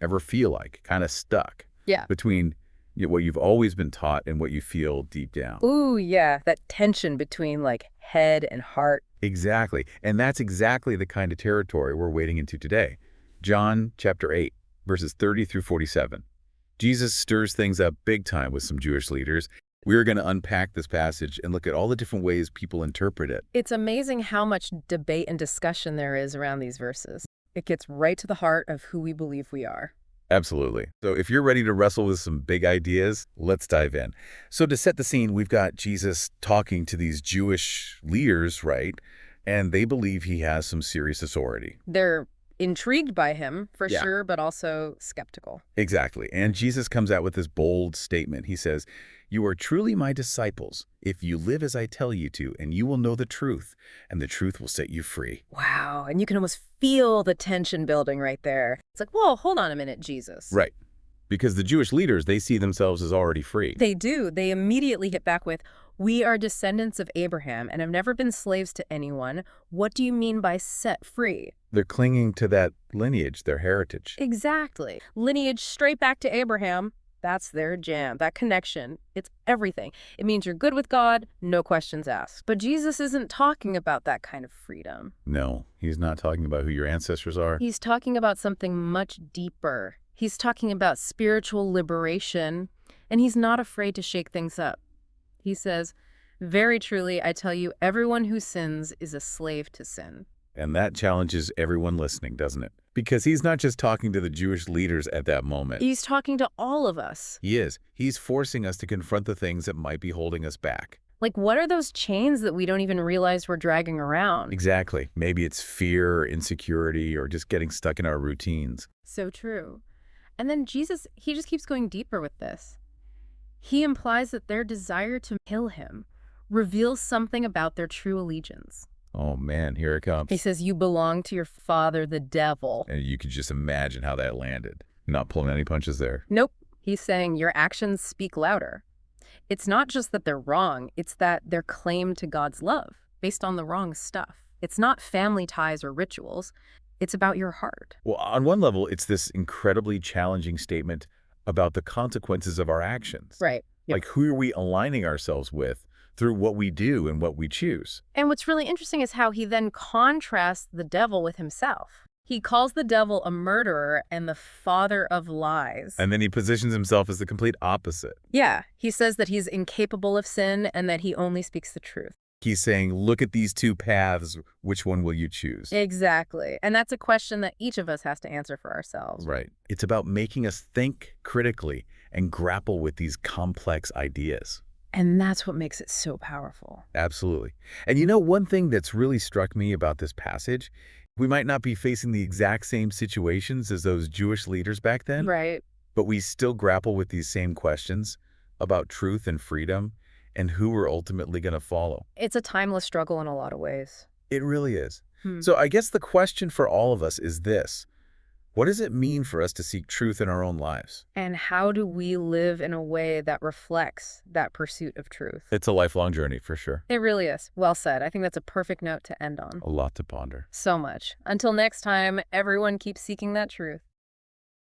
Ever feel like kind of stuck Yeah. between what you've always been taught and what you feel deep down? Ooh, yeah. That tension between like head and heart. Exactly. And that's exactly the kind of territory we're wading into today. John chapter 8, verses 30 through 47. Jesus stirs things up big time with some Jewish leaders. We're going to unpack this passage and look at all the different ways people interpret it. It's amazing how much debate and discussion there is around these verses. It gets right to the heart of who we believe we are. Absolutely. So if you're ready to wrestle with some big ideas, let's dive in. So to set the scene, we've got Jesus talking to these Jewish leaders, right? And they believe he has some serious authority. They're intrigued by him, for Yeah. sure, but also skeptical. Exactly. And Jesus comes out with this bold statement. He says, "You are truly my disciples if you live as I tell you to, and you will know the truth, and the truth will set you free." Wow, and you can almost feel the tension building right there. It's like, whoa, hold on a minute, Jesus. Right. Because the Jewish leaders, they see themselves as already free. They do. They immediately hit back with, we are descendants of Abraham and have never been slaves to anyone. What do you mean by set free? They're clinging to that lineage, their heritage. Exactly. Lineage straight back to Abraham. That's their jam. That connection. It's everything. It means you're good with God, no questions asked. But Jesus isn't talking about that kind of freedom. No, he's not talking about who your ancestors are. He's talking about something much deeper. He's talking about spiritual liberation, and he's not afraid to shake things up. He says, very truly, I tell you, everyone who sins is a slave to sin. And that challenges everyone listening, doesn't it? Because he's not just talking to the Jewish leaders at that moment. He's talking to all of us. He is. He's forcing us to confront the things that might be holding us back. Like, what are those chains that we don't even realize we're dragging around? Exactly. Maybe it's fear, insecurity, or just getting stuck in our routines. So true. And then Jesus, he just keeps going deeper with this. He implies that their desire to kill him reveals something about their true allegiance. Oh man, here it comes. He says, you belong to your father, the devil. And you could just imagine how that landed. Not pulling any punches there. Nope. He's saying your actions speak louder. It's not just that they're wrong, it's that they're claim to God's love based on the wrong stuff. It's not family ties or rituals. It's about your heart. Well, on one level, it's this incredibly challenging statement about the consequences of our actions. Right. Yep. Like, who are we aligning ourselves with through what we do and what we choose? And what's really interesting is how he then contrasts the devil with himself. He calls the devil a murderer and the father of lies. And then he positions himself as the complete opposite. Yeah, he says that he's incapable of sin and that he only speaks the truth. He's saying, look at these two paths. Which one will you choose? Exactly. And that's a question that each of us has to answer for ourselves. Right. It's about making us think critically and grapple with these complex ideas. And that's what makes it so powerful. Absolutely. And you know, one thing that's really struck me about this passage, we might not be facing the exact same situations as those Jewish leaders back then, Right. but we still grapple with these same questions about truth and freedom and who we're ultimately going to follow. It's a timeless struggle in a lot of ways. It really is. So I guess the question for all of us is this: what does it mean for us to seek truth in our own lives? And how do we live in a way that reflects that pursuit of truth? It's a lifelong journey for sure. It really is. Well said. I think that's a perfect note to end on. A lot to ponder. So much. Until next time, everyone keep seeking that truth.